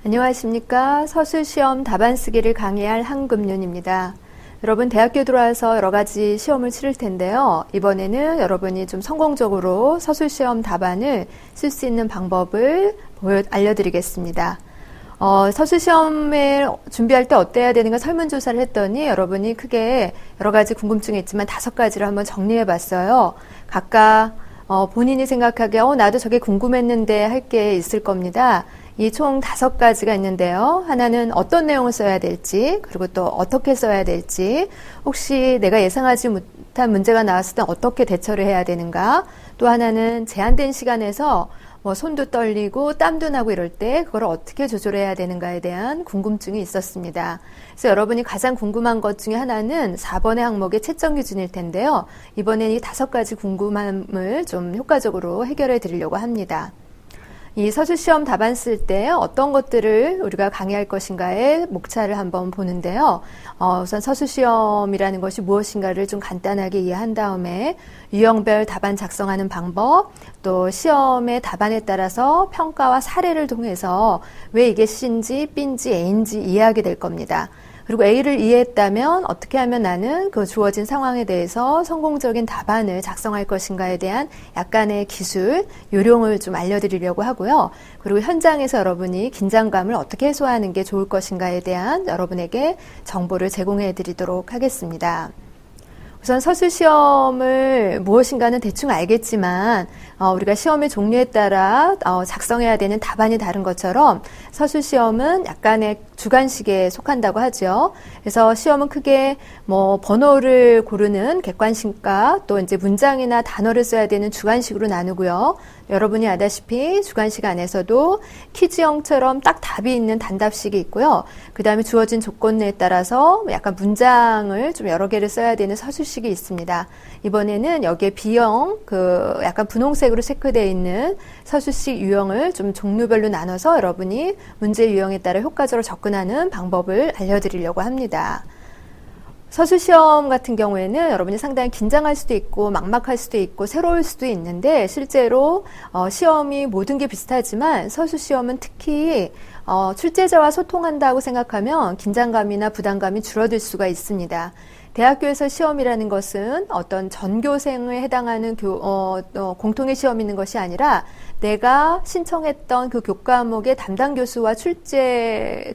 안녕하십니까. 서술시험 답안 쓰기를 강의할 한금윤입니다. 여러분 대학교 들어와서 여러 가지 시험을 치를 텐데요. 이번에는 여러분이 좀 성공적으로 서술시험 답안을 쓸 수 있는 방법을 알려드리겠습니다. 서술시험을 준비할 때 어때야 되는가 설문조사를 했더니 여러분이 크게 여러 가지 궁금증이 있지만 5가지를 한번 정리해봤어요. 각각 본인이 생각하기에 나도 저게 궁금했는데 할 게 있을 겁니다. 이 총 5가지가 있는데요. 하나는 어떤 내용을 써야 될지, 그리고 또 어떻게 써야 될지, 혹시 내가 예상하지 못한 문제가 나왔을 때 어떻게 대처를 해야 되는가, 또 하나는 제한된 시간에서 손도 떨리고 땀도 나고 이럴 때 그걸 어떻게 조절해야 되는가에 대한 궁금증이 있었습니다. 그래서 여러분이 가장 궁금한 것 중에 하나는 4번의 항목의 채점 기준일 텐데요. 이번엔 이 5가지 궁금함을 좀 효과적으로 해결해 드리려고 합니다. 이 서술시험 답안 쓸 때 어떤 것들을 우리가 강의할 것인가에 목차를 한번 보는데요. 우선 서술시험이라는 것이 무엇인가를 좀 간단하게 이해한 다음에 유형별 답안 작성하는 방법, 또 시험의 답안에 따라서 평가와 사례를 통해서 왜 이게 C인지 B인지 A인지 이해하게 될 겁니다. 그리고 A를 이해했다면 어떻게 하면 나는 그 주어진 상황에 대해서 성공적인 답안을 작성할 것인가에 대한 약간의 기술, 요령을 좀 알려드리려고 하고요. 그리고 현장에서 여러분이 긴장감을 어떻게 해소하는 게 좋을 것인가에 대한 여러분에게 정보를 제공해 드리도록 하겠습니다. 우선 서술시험을 무엇인가는 대충 알겠지만 우리가 시험의 종류에 따라 작성해야 되는 답안이 다른 것처럼 서술시험은 약간의 주관식에 속한다고 하죠. 그래서 시험은 크게 번호를 고르는 객관식과 또 이제 문장이나 단어를 써야 되는 주관식으로 나누고요. 여러분이 아다시피 주관식 안에서도 퀴즈형처럼 딱 답이 있는 단답식이 있고요. 그 다음에 주어진 조건에 따라서 약간 문장을 좀 여러 개를 써야 되는 서술식이 있습니다. 이번에는 여기에 B형, 약간 분홍색으로 체크되어 있는 서술식 유형을 좀 종류별로 나눠서 여러분이 문제 유형에 따라 효과적으로 접근하는 방법을 알려드리려고 합니다. 서술시험 같은 경우에는 여러분이 상당히 긴장할 수도 있고 막막할 수도 있고 새로울 수도 있는데 실제로 시험이 모든 게 비슷하지만 서술시험은 특히 출제자와 소통한다고 생각하면 긴장감이나 부담감이 줄어들 수가 있습니다. 대학교에서 시험이라는 것은 어떤 전교생에 해당하는 공통의 시험이 있는 것이 아니라 내가 신청했던 그 교과목의 담당 교수와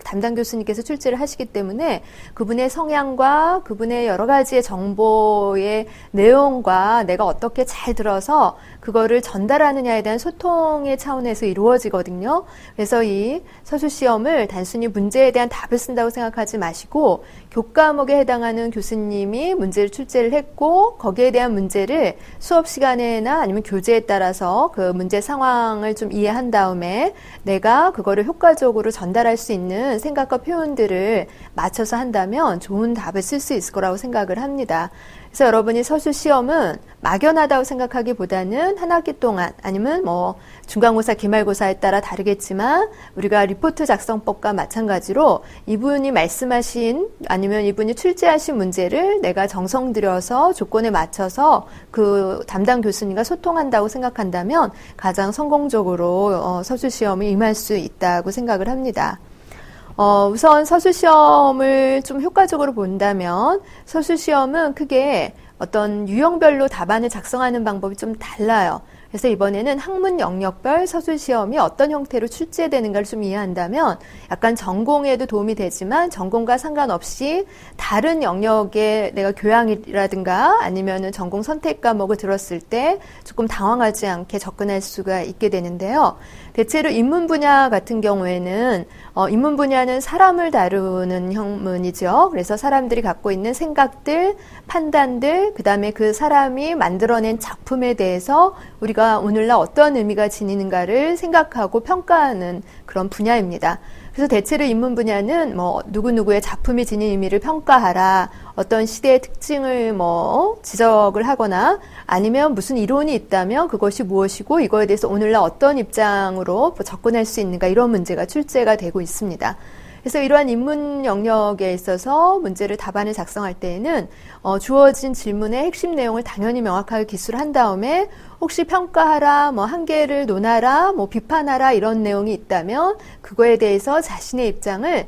담당 교수님께서 출제를 하시기 때문에 그분의 성향과 그분의 여러 가지의 정보의 내용과 내가 어떻게 잘 들어서 그거를 전달하느냐에 대한 소통의 차원에서 이루어지거든요. 그래서 이 서술시험을 단순히 문제에 대한 답을 쓴다고 생각하지 마시고 교과목에 해당하는 교수님이 문제를 출제를 했고 거기에 대한 문제를 수업 시간에나 아니면 교재에 따라서 그 문제 상황을 좀 이해한 다음에 내가 그거를 효과적으로 전달할 수 있는 생각과 표현들을 맞춰서 한다면 좋은 답을 쓸 수 있을 거라고 생각을 합니다. 그래서 여러분이 서술시험은 막연하다고 생각하기보다는 한 학기 동안 아니면 중간고사, 기말고사에 따라 다르겠지만 우리가 리포트 작성법과 마찬가지로 이분이 말씀하신 아니면 이분이 출제하신 문제를 내가 정성 들여서 조건에 맞춰서 그 담당 교수님과 소통한다고 생각한다면 가장 성공적으로 서술시험에 임할 수 있다고 생각을 합니다. 우선 서술시험을 좀 효과적으로 본다면 서술시험은 크게 어떤 유형별로 답안을 작성하는 방법이 좀 달라요. 그래서 이번에는 학문 영역별 서술시험이 어떤 형태로 출제되는가를 좀 이해한다면 약간 전공에도 도움이 되지만 전공과 상관없이 다른 영역에 내가 교양이라든가 아니면은 전공 선택 과목을 들었을 때 조금 당황하지 않게 접근할 수가 있게 되는데요. 대체로 인문 분야 같은 경우에는 인문 분야는 사람을 다루는 학문이죠. 그래서 사람들이 갖고 있는 생각들, 판단들, 그 다음에 그 사람이 만들어낸 작품에 대해서 우리가 오늘날 어떤 의미가 지니는가를 생각하고 평가하는 그런 분야입니다. 그래서 대체로 인문 분야는 누구누구의 작품이 지닌 의미를 평가하라, 어떤 시대의 특징을 지적을 하거나 아니면 무슨 이론이 있다면 그것이 무엇이고 이거에 대해서 오늘날 어떤 입장으로 접근할 수 있는가 이런 문제가 출제가 되고 있습니다. 그래서 이러한 인문 영역에 있어서 문제를 답안을 작성할 때에는 주어진 질문의 핵심 내용을 당연히 명확하게 기술한 다음에 혹시 평가하라, 뭐 한계를 논하라, 뭐 비판하라 이런 내용이 있다면 그거에 대해서 자신의 입장을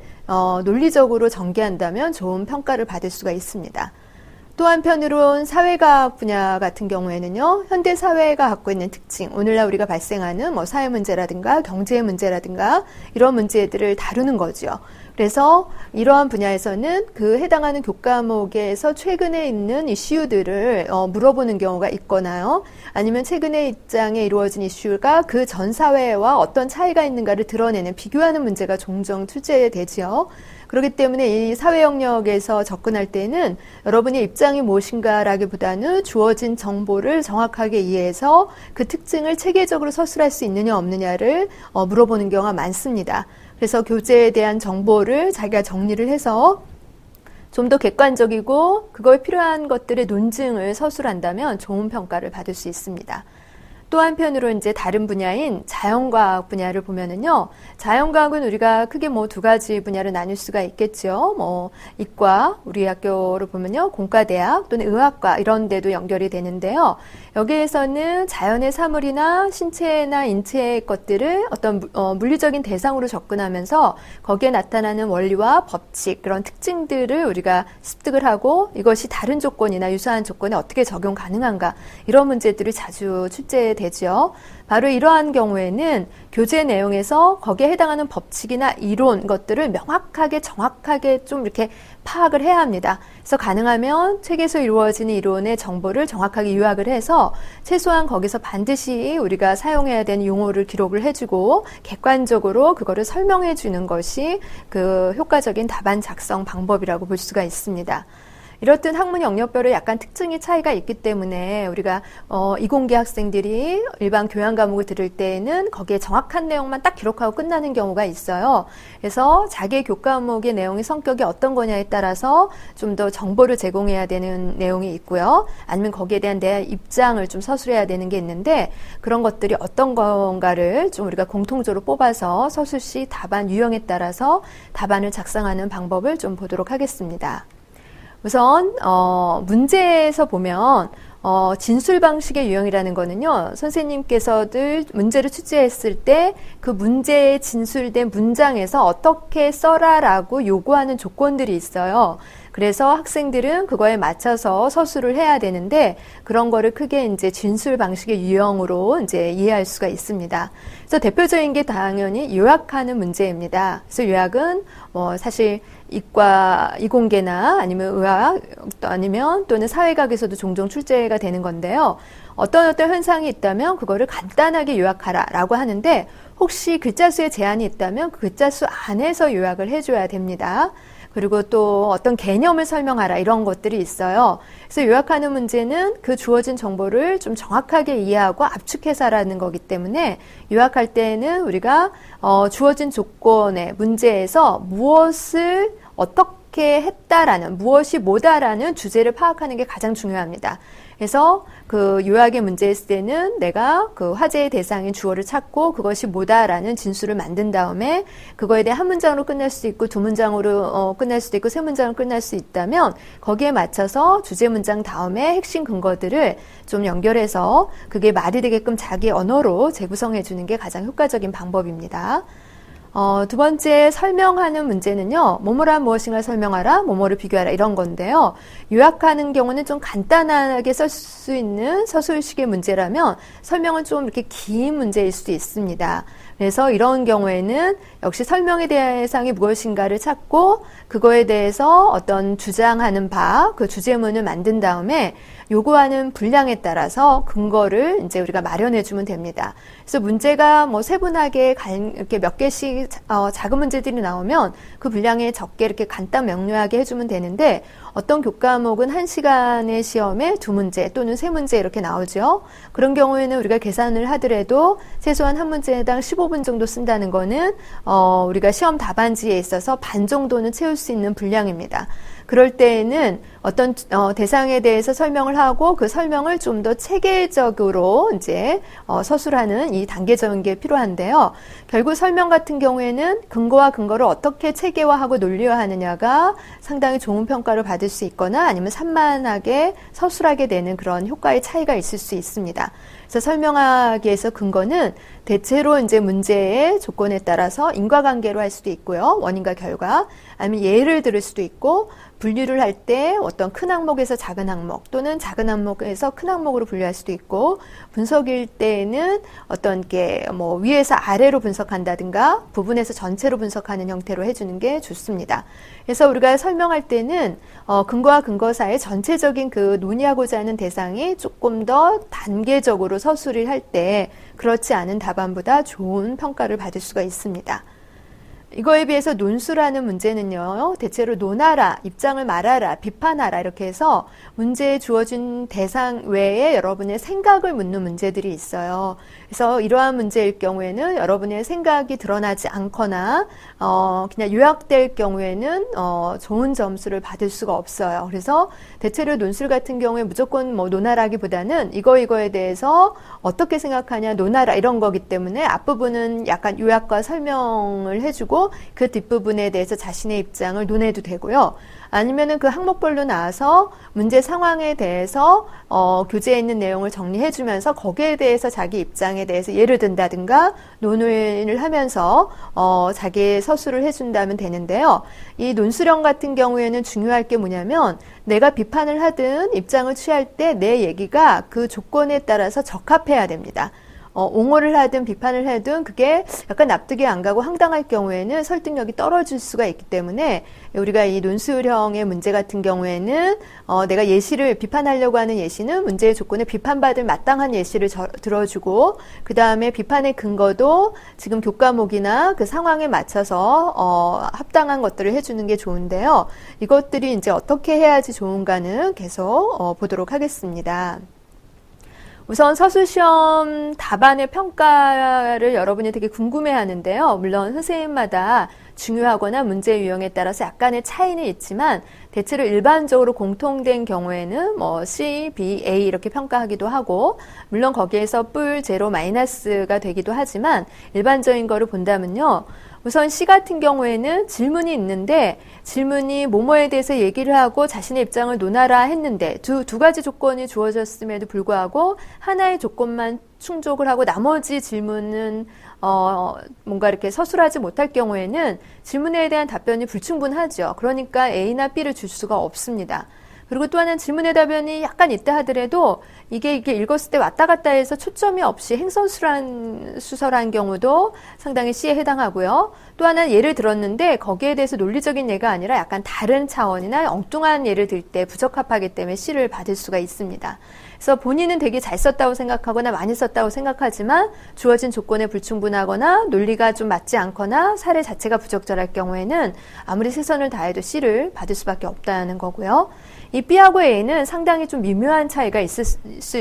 논리적으로 전개한다면 좋은 평가를 받을 수가 있습니다. 또 한편으론 사회과학 분야 같은 경우에는요, 현대 사회가 갖고 있는 특징, 오늘날 우리가 발생하는 뭐 사회 문제라든가 경제 문제라든가 이런 문제들을 다루는 거죠. 그래서 이러한 분야에서는 그 해당하는 교과목에서 최근에 있는 이슈들을 물어보는 경우가 있거나요. 아니면 최근의 입장에 이루어진 이슈가 그 전 사회와 어떤 차이가 있는가를 드러내는 비교하는 문제가 종종 출제되지요. 그렇기 때문에 이 사회 영역에서 접근할 때는 여러분의 입장이 무엇인가라기보다는 주어진 정보를 정확하게 이해해서 그 특징을 체계적으로 서술할 수 있느냐 없느냐를 물어보는 경우가 많습니다. 그래서 교재에 대한 정보를 자기가 정리를 해서 좀 더 객관적이고 그거에 필요한 것들의 논증을 서술한다면 좋은 평가를 받을 수 있습니다. 또 한편으로 이제 다른 분야인 자연과학 분야를 보면은요, 자연과학은 우리가 크게 뭐 두 가지 분야를 나눌 수가 있겠죠. 뭐 이과, 우리 학교를 보면요, 공과대학 또는 의학과 이런 데도 연결이 되는데요. 여기에서는 자연의 사물이나 신체나 인체의 것들을 어떤 물리적인 대상으로 접근하면서 거기에 나타나는 원리와 법칙, 그런 특징들을 우리가 습득을 하고 이것이 다른 조건이나 유사한 조건에 어떻게 적용 가능한가, 이런 문제들이 자주 출제되죠. 바로 이러한 경우에는 교재 내용에서 거기에 해당하는 법칙이나 이론 것들을 명확하게 정확하게 좀 이렇게 파악을 해야 합니다. 그래서 가능하면 책에서 이루어지는 이론의 정보를 정확하게 요약을 해서 최소한 거기서 반드시 우리가 사용해야 되는 용어를 기록을 해주고 객관적으로 그거를 설명해 주는 것이 그 효과적인 답안 작성 방법이라고 볼 수가 있습니다. 이렇듯 학문 영역별로 약간 특징이 차이가 있기 때문에 우리가 이공계 학생들이 일반 교양 과목을 들을 때에는 거기에 정확한 내용만 딱 기록하고 끝나는 경우가 있어요. 그래서 자기의 교과목의 내용의 성격이 어떤 거냐에 따라서 좀 더 정보를 제공해야 되는 내용이 있고요. 아니면 거기에 대한 내 입장을 좀 서술해야 되는 게 있는데 그런 것들이 어떤 건가를 좀 우리가 공통적으로 뽑아서 서술시 답안 유형에 따라서 답안을 작성하는 방법을 좀 보도록 하겠습니다. 우선 문제에서 보면 진술 방식의 유형이라는 거는요, 선생님께서들 문제를 출제했을 때 그 문제에 진술된 문장에서 어떻게 써라라고 요구하는 조건들이 있어요. 그래서 학생들은 그거에 맞춰서 서술을 해야 되는데 그런 거를 크게 이제 진술 방식의 유형으로 이제 이해할 수가 있습니다. 그래서 대표적인 게 당연히 요약하는 문제입니다. 그래서 요약은 사실 이과, 이공계나 아니면 의학, 아니면 또는 사회학에서도 종종 출제가 되는 건데요. 어떤 현상이 있다면 그거를 간단하게 요약하라라고 하는데 혹시 글자 수에 제한이 있다면 그 글자 수 안에서 요약을 해줘야 됩니다. 그리고 또 어떤 개념을 설명하라 이런 것들이 있어요. 그래서 요약하는 문제는 그 주어진 정보를 좀 정확하게 이해하고 압축해서 하라는 거기 때문에 요약할 때는 우리가 주어진 조건의 문제에서 무엇을 어떻게 했다라는, 무엇이 뭐다라는 주제를 파악하는 게 가장 중요합니다. 그래서 그 요약의 문제였을 때는 내가 그 화제의 대상인 주어를 찾고 그것이 뭐다라는 진술을 만든 다음에 그거에 대해 한 문장으로 끝낼 수 있고 두 문장으로 끝낼 수도 있고 세 문장으로 끝낼 수 있다면 거기에 맞춰서 주제 문장 다음에 핵심 근거들을 좀 연결해서 그게 말이 되게끔 자기 언어로 재구성해 주는 게 가장 효과적인 방법입니다. 두 번째 설명하는 문제는요, 뭐뭐란 무엇인가 설명하라, 뭐뭐를 비교하라 이런 건데요. 요약하는 경우는 좀 간단하게 쓸 수 있는 서술식의 문제라면 설명은 좀 이렇게 긴 문제일 수도 있습니다. 그래서 이런 경우에는 역시 설명의 대상이 무엇인가를 찾고 그거에 대해서 어떤 주장하는 바, 그 주제문을 만든 다음에 요구하는 분량에 따라서 근거를 이제 우리가 마련해 주면 됩니다. 그래서 문제가 뭐 세분하게 이렇게 몇 개씩 작은 문제들이 나오면 그 분량에 적게 이렇게 간단 명료하게 해주면 되는데 어떤 교과목은 1시간의 시험에 2문제 또는 3문제 이렇게 나오죠. 그런 경우에는 우리가 계산을 하더라도 최소한 한 문제당 15분 정도 쓴다는 거는 우리가 시험 답안지에 있어서 반 정도는 채울 수 있는 분량입니다. 그럴 때에는 어떤 대상에 대해서 설명을 하고 그 설명을 좀 더 체계적으로 이제 서술하는 이 단계적인 게 필요한데요. 결국 설명 같은 경우에는 근거와 근거를 어떻게 체계화하고 논리화하느냐가 상당히 좋은 평가를 받을 수 있거나 아니면 산만하게 서술하게 되는 그런 효과의 차이가 있을 수 있습니다. 그래서 설명하기 위해서 근거는 대체로 이제 문제의 조건에 따라서 인과관계로 할 수도 있고요. 원인과 결과. 아니면 예를 들을 수도 있고, 분류를 할 때 어떤 큰 항목에서 작은 항목 또는 작은 항목에서 큰 항목으로 분류할 수도 있고, 분석일 때는 어떤 게 뭐 위에서 아래로 분석한다든가 부분에서 전체로 분석하는 형태로 해주는 게 좋습니다. 그래서 우리가 설명할 때는 근거와 근거 사이의 전체적인 그 논의하고자 하는 대상이 조금 더 단계적으로 서술을 할 때 그렇지 않은 답안보다 좋은 평가를 받을 수가 있습니다. 이거에 비해서 논수라는 문제는요, 대체로 논하라, 입장을 말하라, 비판하라 이렇게 해서 문제에 주어진 대상 외에 여러분의 생각을 묻는 문제들이 있어요. 그래서 이러한 문제일 경우에는 여러분의 생각이 드러나지 않거나 그냥 요약될 경우에는 좋은 점수를 받을 수가 없어요. 그래서 대체로 논술 같은 경우에 무조건 뭐 논하라기보다는 이거에 대해서 어떻게 생각하냐, 논하라 이런 거기 때문에 앞부분은 약간 요약과 설명을 해주고 그 뒷부분에 대해서 자신의 입장을 논해도 되고요. 아니면은 그 항목별로 나와서 문제 상황에 대해서 교재에 있는 내용을 정리해주면서 거기에 대해서 자기 입장에 대해서 예를 든다든가 논의를 하면서 자기의 서술을 해준다면 되는데요. 이 논수령 같은 경우에는 중요할 게 뭐냐면 내가 비판을 하든 입장을 취할 때 내 얘기가 그 조건에 따라서 적합해야 됩니다. 옹호를 하든 비판을 하든 그게 약간 납득이 안 가고 황당할 경우에는 설득력이 떨어질 수가 있기 때문에 우리가 이 논술형의 문제 같은 경우에는 내가 예시를 비판하려고 하는 예시는 문제의 조건에 비판받을 마땅한 예시를 들어주고 그 다음에 비판의 근거도 지금 교과목이나 그 상황에 맞춰서 합당한 것들을 해주는 게 좋은데요. 이것들이 이제 어떻게 해야지 좋은가는 계속 보도록 하겠습니다. 우선 서술시험 답안의 평가를 여러분이 되게 궁금해 하는데요. 물론 선생님마다 중요하거나 문제 유형에 따라서 약간의 차이는 있지만 대체로 일반적으로 공통된 경우에는 뭐 C, B, A 이렇게 평가하기도 하고 물론 거기에서 뿔, 제로, 마이너스가 되기도 하지만 일반적인 거를 본다면요. 우선 C 같은 경우에는 질문이 있는데 질문이 뭐뭐에 대해서 얘기를 하고 자신의 입장을 논하라 했는데 두 가지 조건이 주어졌음에도 불구하고 하나의 조건만 충족을 하고 나머지 질문은 뭔가 이렇게 서술하지 못할 경우에는 질문에 대한 답변이 불충분하죠. 그러니까 A나 B를 줄 수가 없습니다. 그리고 또 하나는 질문의 답변이 약간 있다 하더라도 이게 읽었을 때 왔다 갔다 해서 초점이 없이 행선수설한 경우도 상당히 C에 해당하고요. 또 하나는 예를 들었는데 거기에 대해서 논리적인 예가 아니라 약간 다른 차원이나 엉뚱한 예를 들 때 부적합하기 때문에 C를 받을 수가 있습니다. 그래서 본인은 되게 잘 썼다고 생각하거나 많이 썼다고 생각하지만 주어진 조건에 불충분하거나 논리가 좀 맞지 않거나 사례 자체가 부적절할 경우에는 아무리 최선을 다해도 C를 받을 수밖에 없다는 거고요. 이 B하고 A는 상당히 좀 미묘한 차이가 있을 수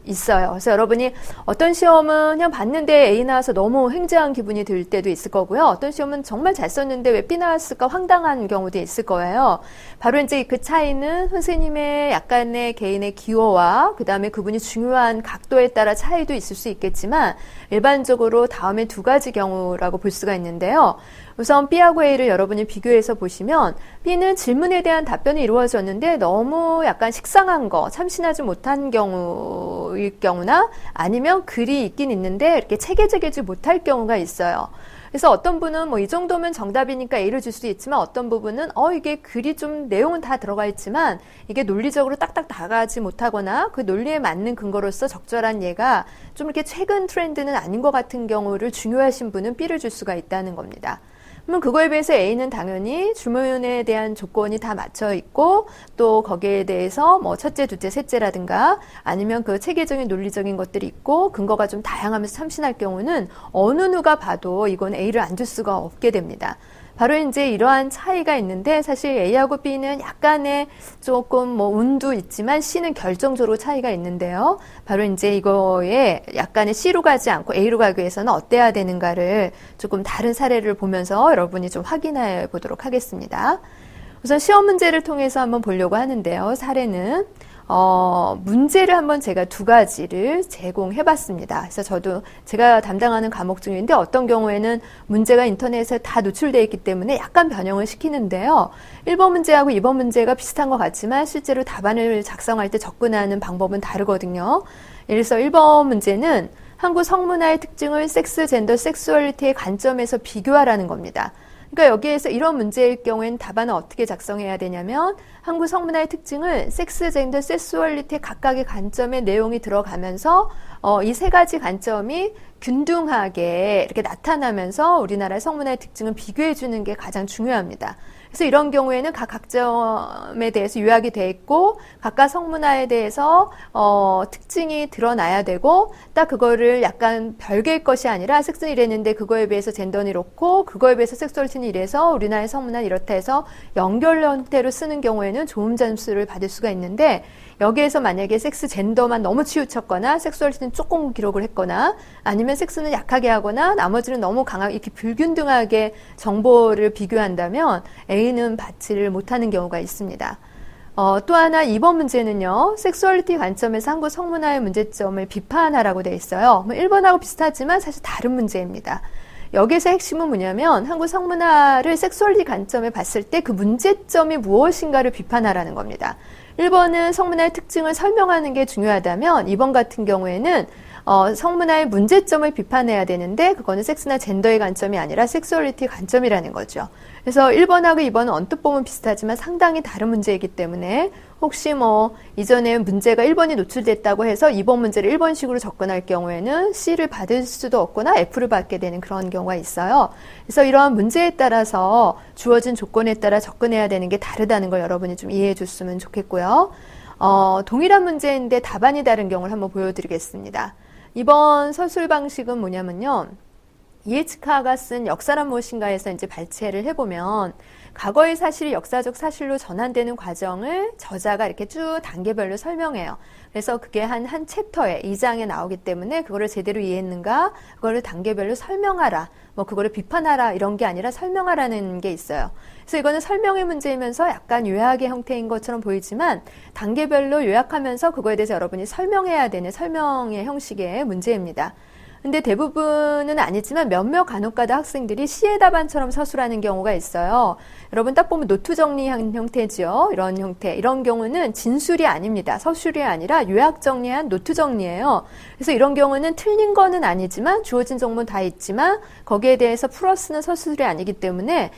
있어요. 그래서 여러분이 어떤 시험은 그냥 봤는데 A 나와서 너무 횡재한 기분이 들 때도 있을 거고요. 어떤 시험은 정말 잘 썼는데 왜 B 나왔을까 황당한 경우도 있을 거예요. 바로 이제 그 차이는 선생님의 약간의 개인의 기호와 그 다음에 그분이 중요한 각도에 따라 차이도 있을 수 있겠지만 일반적으로 다음에 두 가지 경우라고 볼 수가 있는데요. 우선 B하고 A를 여러분이 비교해서 보시면 B는 질문에 대한 답변이 이루어졌는데 너무 약간 식상한 거, 참신하지 못한 경우일 경우나 아니면 글이 있긴 있는데 이렇게 체계적이지 못할 경우가 있어요. 그래서 어떤 분은 뭐 이 정도면 정답이니까 A를 줄 수도 있지만 어떤 부분은 이게 글이 좀 내용은 다 들어가 있지만 이게 논리적으로 딱딱 나가지 못하거나 그 논리에 맞는 근거로서 적절한 예가 좀 이렇게 최근 트렌드는 아닌 것 같은 경우를 중요하신 분은 B를 줄 수가 있다는 겁니다. 그러면 그거에 비해서 A는 당연히 질문에 대한 조건이 다 맞춰 있고 또 거기에 대해서 뭐 첫째, 둘째, 셋째라든가 아니면 그 체계적인 논리적인 것들이 있고 근거가 좀 다양하면서 참신할 경우는 어느 누가 봐도 이건 A를 안 줄 수가 없게 됩니다. 바로 이제 이러한 차이가 있는데 사실 A하고 B는 약간의 조금 뭐 운도 있지만 C는 결정적으로 차이가 있는데요. 바로 이제 이거에 약간의 C로 가지 않고 A로 가기 위해서는 어때야 되는가를 조금 다른 사례를 보면서 여러분이 좀 확인해 보도록 하겠습니다. 우선 시험 문제를 통해서 한번 보려고 하는데요. 사례는 문제를 한번 제가 2가지를 제공해 봤습니다. 그래서 저도 제가 담당하는 과목 중인데 어떤 경우에는 문제가 인터넷에 다 노출되어 있기 때문에 약간 변형을 시키는데요. 1번 문제하고 2번 문제가 비슷한 것 같지만 실제로 답안을 작성할 때 접근하는 방법은 다르거든요. 예를 들어서 1번 문제는 한국 성문화의 특징을 섹스, 젠더, 섹슈얼리티의 관점에서 비교하라는 겁니다. 그러니까 여기에서 이런 문제일 경우에는 답안을 어떻게 작성해야 되냐면 한국 성문화의 특징을 섹스, 젠더, 섹슈얼리티 각각의 관점의 내용이 들어가면서 이 3가지 관점이 균등하게 이렇게 나타나면서 우리나라의 성문화의 특징을 비교해 주는 게 가장 중요합니다. 그래서 이런 경우에는 각 각점에 대해서 요약이 돼 있고 각각 성문화에 대해서 특징이 드러나야 되고 딱 그거를 약간 별개의 것이 아니라 섹스는 이랬는데 그거에 비해서 젠더는 이렇고 그거에 비해서 섹슈얼리티는 이래서 우리나라의 성문화는 이렇다 해서 연결 형태로 쓰는 경우에는 좋은 점수를 받을 수가 있는데 여기에서 만약에 섹스 젠더만 너무 치우쳤거나 섹슈얼리티는 조금 기록을 했거나 아니면 섹스는 약하게 하거나 나머지는 너무 강하게 이렇게 불균등하게 정보를 비교한다면 A는 받지를 못하는 경우가 있습니다. 또 하나 2번 문제는요. 섹슈얼리티 관점에서 한국 성문화의 문제점을 비판하라고 되어 있어요. 1번하고 비슷하지만 사실 다른 문제입니다. 여기에서 핵심은 뭐냐면 한국 성문화를 섹슈얼리티 관점에 봤을 때 그 문제점이 무엇인가를 비판하라는 겁니다. 1번은 성문화의 특징을 설명하는 게 중요하다면 2번 같은 경우에는 성문화의 문제점을 비판해야 되는데 그거는 섹스나 젠더의 관점이 아니라 섹슈얼리티 관점이라는 거죠. 그래서 1번하고 2번은 언뜻 보면 비슷하지만 상당히 다른 문제이기 때문에 혹시 이전에 문제가 1번이 노출됐다고 해서 2번 문제를 1번식으로 접근할 경우에는 C를 받을 수도 없거나 F를 받게 되는 그런 경우가 있어요. 그래서 이러한 문제에 따라서 주어진 조건에 따라 접근해야 되는 게 다르다는 걸 여러분이 좀 이해해 줬으면 좋겠고요. 동일한 문제인데 답안이 다른 경우를 한번 보여드리겠습니다. 이번 서술 방식은 뭐냐면요. 이에츠카가 쓴 역사란 무엇인가에서 이제 발췌를 해보면 과거의 사실이 역사적 사실로 전환되는 과정을 저자가 이렇게 쭉 단계별로 설명해요. 그래서 그게 한 챕터에 2장에 나오기 때문에 그거를 제대로 이해했는가 그거를 단계별로 설명하라 그거를 비판하라 이런 게 아니라 설명하라는 게 있어요. 그래서 이거는 설명의 문제이면서 약간 요약의 형태인 것처럼 보이지만 단계별로 요약하면서 그거에 대해서 여러분이 설명해야 되는 설명의 형식의 문제입니다. 근데 대부분은 아니지만 몇몇 간혹가다 학생들이 시의 답안처럼 서술하는 경우가 있어요. 여러분 딱 보면 노트 정리한 형태죠. 이런 형태. 이런 경우는 진술이 아닙니다. 서술이 아니라 요약 정리한 노트 정리예요. 그래서 이런 경우는 틀린 거는 아니지만 주어진 정보는 다 있지만 거기에 대해서 풀어쓰는 서술이 아니기 때문에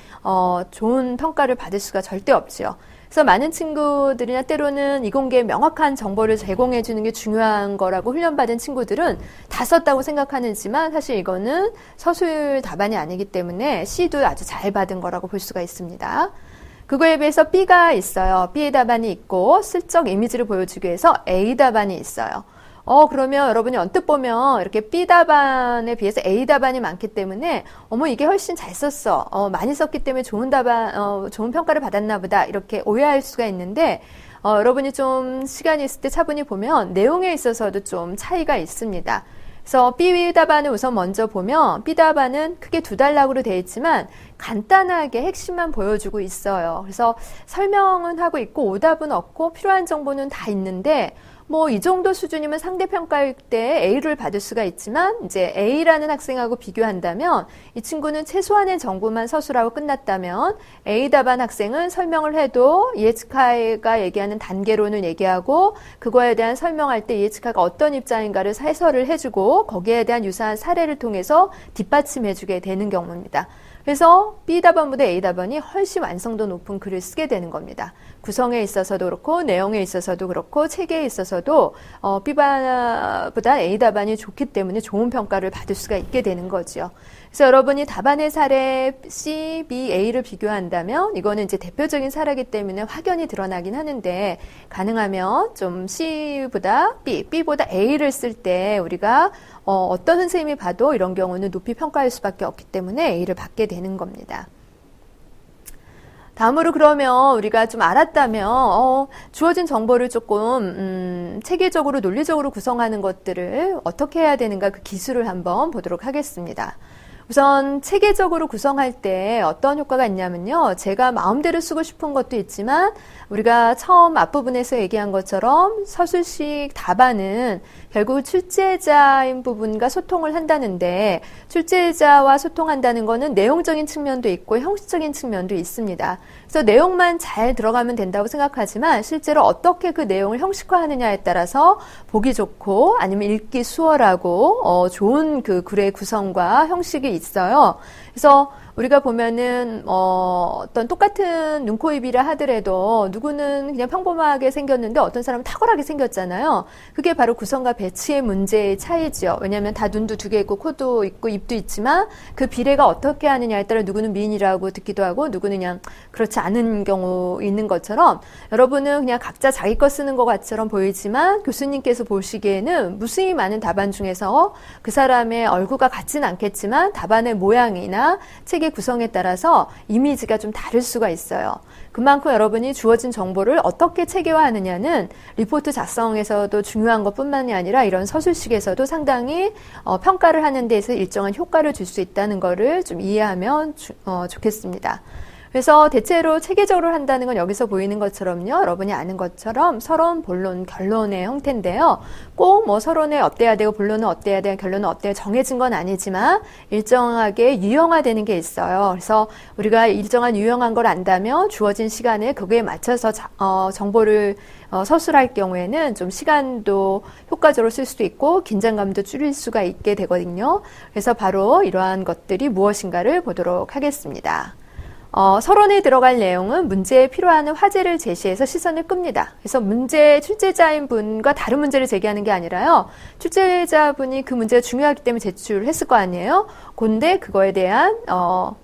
좋은 평가를 받을 수가 절대 없죠. 그래서 많은 친구들이나 때로는 이공계에 명확한 정보를 제공해 주는 게 중요한 거라고 훈련받은 친구들은 다 썼다고 생각하지만 사실 이거는 서술 답안이 아니기 때문에 C도 아주 잘 받은 거라고 볼 수가 있습니다. 그거에 비해서 B가 있어요. B의 답안이 있고 슬쩍 이미지를 보여주기 위해서 A 답안이 있어요. 그러면 여러분이 언뜻 보면 이렇게 B 답안에 비해서 A 답안이 많기 때문에 이게 훨씬 잘 썼어. 많이 썼기 때문에 좋은 답안, 좋은 평가를 받았나 보다. 이렇게 오해할 수가 있는데 여러분이 좀 시간이 있을 때 차분히 보면 내용에 있어서도 좀 차이가 있습니다. 그래서 B 답안을 우선 먼저 보면 B 답안은 크게 2단락으로 되어 있지만 간단하게 핵심만 보여주고 있어요. 그래서 설명은 하고 있고 오답은 없고 필요한 정보는 다 있는데 이 정도 수준이면 상대평가일 때 A를 받을 수가 있지만 이제 A라는 학생하고 비교한다면 이 친구는 최소한의 정보만 서술하고 끝났다면 A 답안 학생은 설명을 해도 이에츠카가 얘기하는 단계론을 얘기하고 그거에 대한 설명할 때 이에츠카가 어떤 입장인가를 해설을 해주고 거기에 대한 유사한 사례를 통해서 뒷받침해주게 되는 경우입니다. 그래서 B답안보다 A답안이 훨씬 완성도 높은 글을 쓰게 되는 겁니다. 구성에 있어서도 그렇고 내용에 있어서도 그렇고 체계에 있어서도 B답안보다 A답안이 좋기 때문에 좋은 평가를 받을 수가 있게 되는 거죠. 그래서 여러분이 답안의 사례 C, B, A를 비교한다면 이거는 이제 대표적인 사례이기 때문에 확연히 드러나긴 하는데 가능하면 좀 C보다 B, B보다 A를 쓸 때 우리가 어떤 선생님이 봐도 이런 경우는 높이 평가할 수밖에 없기 때문에 A를 받게 되는 겁니다. 다음으로 그러면 우리가 좀 알았다면 주어진 정보를 조금 체계적으로 논리적으로 구성하는 것들을 어떻게 해야 되는가 그 기술을 한번 보도록 하겠습니다. 우선 체계적으로 구성할 때 어떤 효과가 있냐면요. 제가 마음대로 쓰고 싶은 것도 있지만 우리가 처음 앞부분에서 얘기한 것처럼 서술식 답안은 결국 출제자인 부분과 소통을 한다는데 출제자와 소통한다는 거는 내용적인 측면도 있고 형식적인 측면도 있습니다. 그래서 내용만 잘 들어가면 된다고 생각하지만 실제로 어떻게 그 내용을 형식화하느냐에 따라서 보기 좋고 아니면 읽기 수월하고 좋은 그 글의 구성과 형식이 있어요. 그래서 우리가 보면은 어떤 똑같은 눈, 코, 입이라 하더라도 누구는 그냥 평범하게 생겼는데 어떤 사람은 탁월하게 생겼잖아요. 그게 바로 구성과 배치의 문제의 차이죠. 왜냐하면 다 눈도 두 개 있고 코도 있고 입도 있지만 그 비례가 어떻게 하느냐에 따라 누구는 미인이라고 듣기도 하고 누구는 그냥 그렇지 않은 경우 있는 것처럼 여러분은 그냥 각자 자기 거 쓰는 것 같처럼 보이지만 교수님께서 보시기에는 무수히 많은 답안 중에서 그 사람의 얼굴과 같지는 않겠지만 답안의 모양이나 책의 구성에 따라서 이미지가 좀 다를 수가 있어요. 그만큼 여러분이 주어진 정보를 어떻게 체계화하느냐는 리포트 작성에서도 중요한 것뿐만이 아니라 이런 서술식에서도 상당히 평가를 하는 데에서 일정한 효과를 줄 수 있다는 것을 좀 이해하면 좋겠습니다. 그래서 대체로 체계적으로 한다는 건 여기서 보이는 것처럼요. 여러분이 아는 것처럼 서론, 본론, 결론의 형태인데요. 꼭 뭐 서론에 어때야 되고 본론은 어때야 되고 결론은 어때야 정해진 건 아니지만 일정하게 유형화되는 게 있어요. 그래서 우리가 일정한 유형한 걸 안다면 주어진 시간에 그거에 맞춰서 정보를 서술할 경우에는 좀 시간도 효과적으로 쓸 수도 있고 긴장감도 줄일 수가 있게 되거든요. 그래서 바로 이러한 것들이 무엇인가를 보도록 하겠습니다. 서론에 들어갈 내용은 문제에 필요한 화제를 제시해서 시선을 끕니다. 그래서 출제자인 분과 다른 문제를 제기하는 게 아니라요. 출제자분이 그 문제가 중요하기 때문에 제출을 했을 거 아니에요. 그런데 그거에 대한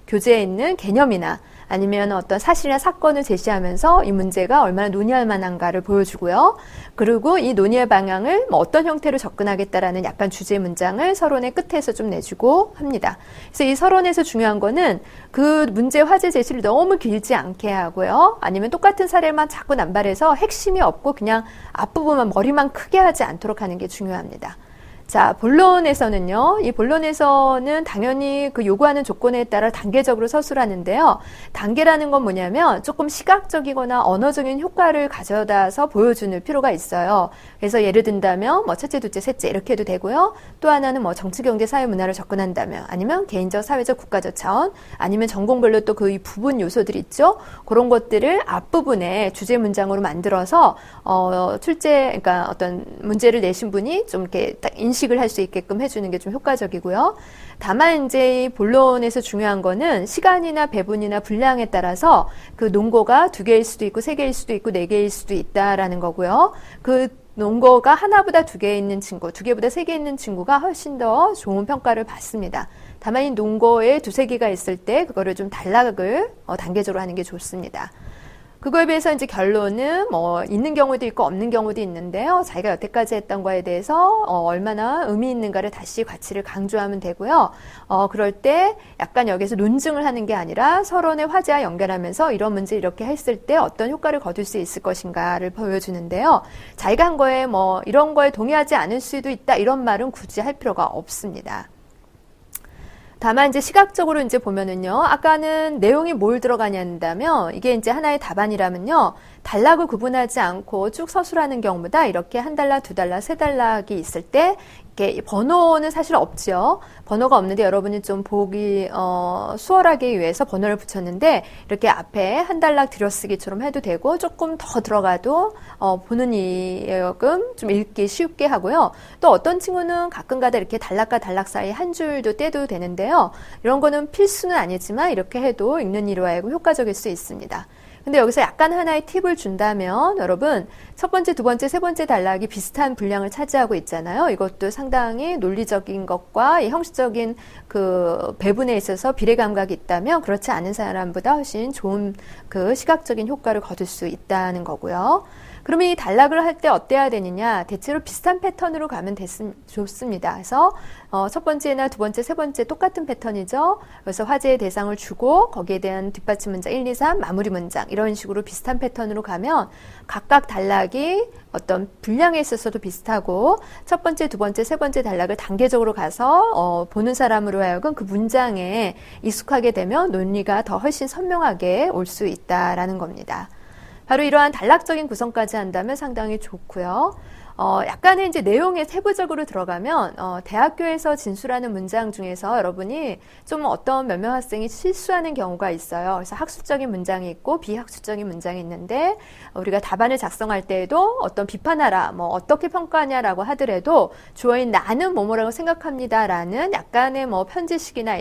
교재에 있는 개념이나 아니면 어떤 사실이나 사건을 제시하면서 이 문제가 얼마나 논의할 만한가를 보여주고요. 그리고 이 논의의 방향을 어떤 형태로 접근하겠다라는 약간 주제 문장을 서론의 끝에서 좀 내주고 합니다. 그래서 이 서론에서 중요한 거는 그 문제 화제 제시를 너무 길지 않게 하고요. 아니면 똑같은 사례만 자꾸 남발해서 핵심이 없고 그냥 앞부분만 머리만 크게 하지 않도록 하는 게 중요합니다. 자, 본론에서는요, 이 본론에서는 당연히 그 요구하는 조건에 따라 단계적으로 서술하는데요. 단계라는 건 뭐냐면 조금 시각적이거나 언어적인 효과를 가져다서 보여주는 필요가 있어요. 그래서 예를 든다면 뭐 첫째, 둘째, 셋째 이렇게 해도 되고요. 또 하나는 뭐 정치, 경제, 사회, 문화를 접근한다면 아니면 개인적, 사회적, 국가적 차원 아니면 전공별로 또 그 부분 요소들이 있죠. 그런 것들을 앞부분에 주제 문장으로 만들어서 그러니까 어떤 문제를 내신 분이 좀 이렇게 딱 인식을 할 수 있게끔 해주는 게 좀 효과적이고요. 다만 이제 이 본론에서 중요한 거는 시간이나 배분이나 분량에 따라서 그 논거가 2개일 수도 있고 3개일 수도 있고 4개일 수도 있다라는 거고요. 그 논거가 하나보다 2개 있는 친구, 2개보다 3개 있는 친구가 훨씬 더 좋은 평가를 받습니다. 다만 이 논거에 2-3개가 있을 때 그거를 좀 단락을 단계적으로 하는 게 좋습니다. 그거에 비해서 이제 결론은 뭐 있는 경우도 있고 없는 경우도 있는데요. 자기가 여태까지 했던 거에 대해서 얼마나 의미 있는가를 다시 가치를 강조하면 되고요. 그럴 때 약간 여기서 논증을 하는 게 아니라 서론의 화제와 연결하면서 이런 문제 이렇게 했을 때 어떤 효과를 거둘 수 있을 것인가를 보여주는데요. 자기가 한 거에 뭐 이런 거에 동의하지 않을 수도 있다 이런 말은 굳이 할 필요가 없습니다. 다만 이제 시각적으로 이제 보면은요, 아까는 내용이 뭘 들어가냐면 이게 이제 하나의 답안이라면요, 단락을 구분하지 않고 쭉 서술하는 경우보다 이렇게 1단락, 2단락, 3단락이 있을 때 이렇게 번호는 사실 없죠. 번호가 없는데 여러분이 좀 보기 수월하기 위해서 번호를 붙였는데 이렇게 앞에 1단락 들여쓰기처럼 해도 되고 조금 더 들어가도 보는 이역은 좀 읽기 쉽게 하고요. 또 어떤 친구는 가끔가다 이렇게 단락과 단락 사이 한 줄도 떼도 되는데요. 이런 거는 필수는 아니지만 이렇게 해도 읽는 이로 하여금 효과적일 수 있습니다. 근데 여기서 약간 하나의 팁을 준다면 여러분 첫 번째, 두 번째, 세 번째 단락이 비슷한 분량을 차지하고 있잖아요. 이것도 상당히 논리적인 것과 이 형식적인 그 배분에 있어서 비례 감각이 있다면 그렇지 않은 사람보다 훨씬 좋은 그 시각적인 효과를 거둘 수 있다는 거고요. 그러면 이 단락을 할 때 어때야 되느냐? 대체로 비슷한 패턴으로 가면 좋습니다. 그래서 첫 번째나 두 번째, 세 번째 똑같은 패턴이죠. 그래서 화제의 대상을 주고 거기에 대한 뒷받침 문장 1, 2, 3 마무리 문장 이런 식으로 비슷한 패턴으로 가면 각각 단락이 어떤 분량에 있어서도 비슷하고 첫 번째, 두 번째, 세 번째 단락을 단계적으로 가서 보는 사람으로 하여금 그 문장에 익숙하게 되면 논리가 더 훨씬 선명하게 올 수 있다라는 겁니다. 바로 이러한 단락적인 구성까지 한다면 상당히 좋고요. 약간의 이제 내용에 세부적으로 들어가면, 대학교에서 진술하는 문장 중에서 여러분이 좀 어떤 몇 명 학생이 실수하는 경우가 있어요. 그래서 학술적인 문장이 있고 비학술적인 문장이 있는데, 우리가 답안을 작성할 때에도 어떤 비판하라, 뭐 어떻게 평가하냐라고 하더라도 주어인 나는 뭐뭐라고 생각합니다라는 약간의 뭐 편지식이나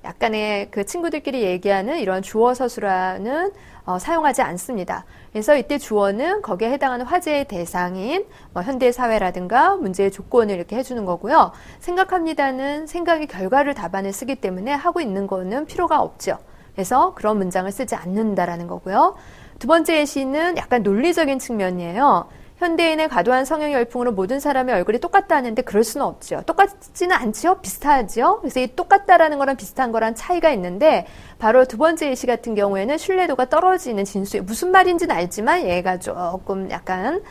약간의 그 친구들끼리 얘기하는 이런 주어 서술화는 사용하지 않습니다. 그래서 이때 주어는 거기에 해당하는 화제의 대상인 뭐 현대 사회라든가 문제의 조건을 이렇게 해주는 거고요. 생각합니다는 생각의 결과를 답안에 쓰기 때문에 하고 있는 거는 필요가 없죠. 그래서 그런 문장을 쓰지 않는다라는 거고요. 두 번째 예시는 약간 논리적인 측면이에요. 현대인의 과도한 성형 열풍으로 모든 사람의 얼굴이 똑같다 하는데 그럴 수는 없죠. 똑같지는 않죠? 비슷하죠? 그래서 이 똑같다라는 거랑 비슷한 거랑 차이가 있는데 바로 두 번째 예시 같은 경우에는 신뢰도가 떨어지는 진술이 무슨 말인지는 알지만 얘가 조금 약간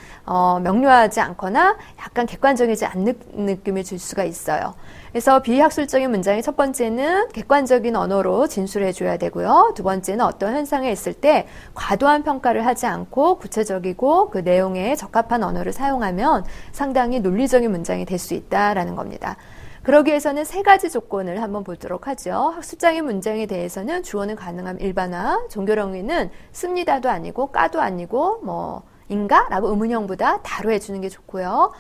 명료하지 않거나 약간 객관적이지 않는 느낌을 줄 수가 있어요. 그래서 비학술적인 문장의 첫 번째는 객관적인 언어로 진술해 줘야 되고요. 두 번째는 어떤 현상에 있을 때 과도한 평가를 하지 않고 구체적이고 그 내용에 적합한 언어를 사용하면 상당히 논리적인 문장이 될 수 있다라는 겁니다. 그러기 위해서는 세 가지 조건을 한번 보도록 하죠. 학술적인 문장에 대해서는 주어는 가능한 일반화, 종교령의는 씁니다도 아니고 까도 아니고 뭐 인가? 라고 의문형보다 다로 해주는 게 좋고요.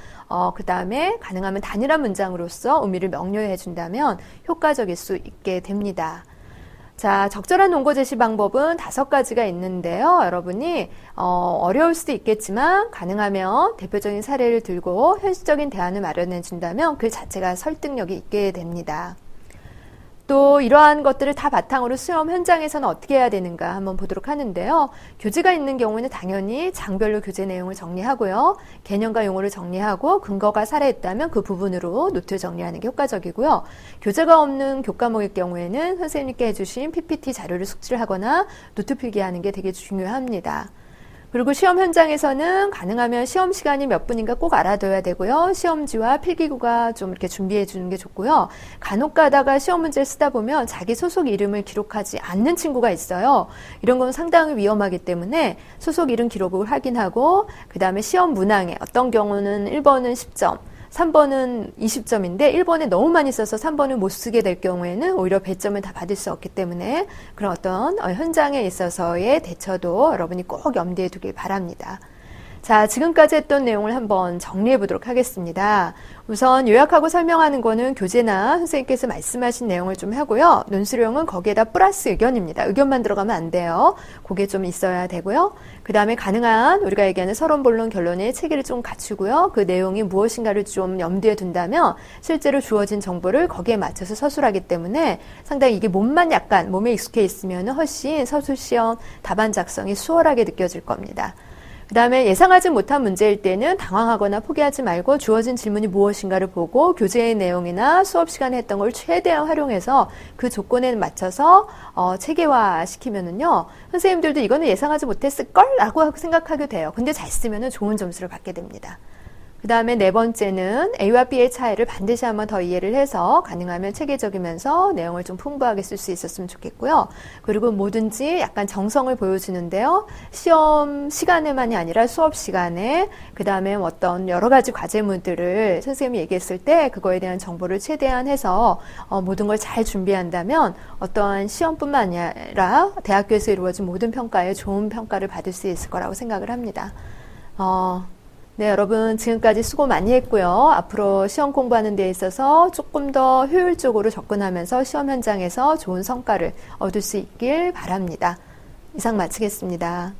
그 다음에 가능하면 단일한 문장으로서 의미를 명료히 해준다면 효과적일 수 있게 됩니다. 자, 적절한 논거 제시 방법은 5가지가 있는데요. 여러분이 어려울 수도 있겠지만 가능하면 대표적인 사례를 들고 현실적인 대안을 마련해 준다면 그 자체가 설득력이 있게 됩니다. 또 이러한 것들을 다 바탕으로 시험 현장에서는 어떻게 해야 되는가 한번 보도록 하는데요. 교재가 있는 경우에는 당연히 장별로 교재 내용을 정리하고요. 개념과 용어를 정리하고 근거가 살아있다면 그 부분으로 노트 정리하는 게 효과적이고요. 교재가 없는 교과목일 경우에는 선생님께 해주신 PPT 자료를 숙지를 하거나 노트 필기하는 게 되게 중요합니다. 그리고 시험 현장에서는 가능하면 시험 시간이 몇 분인가 꼭 알아둬야 되고요. 시험지와 필기구가 좀 이렇게 준비해 주는 게 좋고요. 간혹 가다가 시험 문제를 쓰다 보면 자기 소속 이름을 기록하지 않는 친구가 있어요. 이런 건 상당히 위험하기 때문에 소속 이름 기록을 확인하고 그 다음에 시험 문항에 어떤 경우는 1번은 10점, 3번은 20점인데 1번에 너무 많이 써서 3번을 못 쓰게 될 경우에는 오히려 배점을 다 받을 수 없기 때문에 그런 어떤 현장에 있어서의 대처도 여러분이 꼭 염두에 두길 바랍니다. 자, 지금까지 했던 내용을 한번 정리해 보도록 하겠습니다. 우선 요약하고 설명하는 거는 교재나 선생님께서 말씀하신 내용을 좀 하고요. 논술용은 거기에다 플러스 의견입니다. 의견만 들어가면 안 돼요. 그게 좀 있어야 되고요. 그 다음에 가능한 우리가 얘기하는 서론, 본론, 결론의 체계를 좀 갖추고요. 그 내용이 무엇인가를 좀 염두에 둔다면 실제로 주어진 정보를 거기에 맞춰서 서술하기 때문에 상당히 이게 몸만 약간 몸에 익숙해 있으면 훨씬 서술시험 답안 작성이 수월하게 느껴질 겁니다. 그 다음에 예상하지 못한 문제일 때는 당황하거나 포기하지 말고 주어진 질문이 무엇인가를 보고 교재의 내용이나 수업 시간에 했던 걸 최대한 활용해서 그 조건에 맞춰서 체계화 시키면은요, 선생님들도 이거는 예상하지 못했을걸? 라고 생각하게 돼요. 근데 잘 쓰면은 좋은 점수를 받게 됩니다. 그 다음에 네 번째는 A와 B의 차이를 반드시 한번 더 이해를 해서 가능하면 체계적이면서 내용을 좀 풍부하게 쓸 수 있었으면 좋겠고요. 그리고 뭐든지 약간 정성을 보여주는데요. 시험 시간에만이 아니라 수업 시간에 그 다음에 어떤 여러 가지 과제물들을 선생님이 얘기했을 때 그거에 대한 정보를 최대한 해서 모든 걸 잘 준비한다면 어떠한 시험뿐만 아니라 대학교에서 이루어진 모든 평가에 좋은 평가를 받을 수 있을 거라고 생각을 합니다. 네, 여러분 지금까지 수고 많이 했고요. 앞으로 시험 공부하는 데 있어서 조금 더 효율적으로 접근하면서 시험 현장에서 좋은 성과를 얻을 수 있길 바랍니다. 이상 마치겠습니다.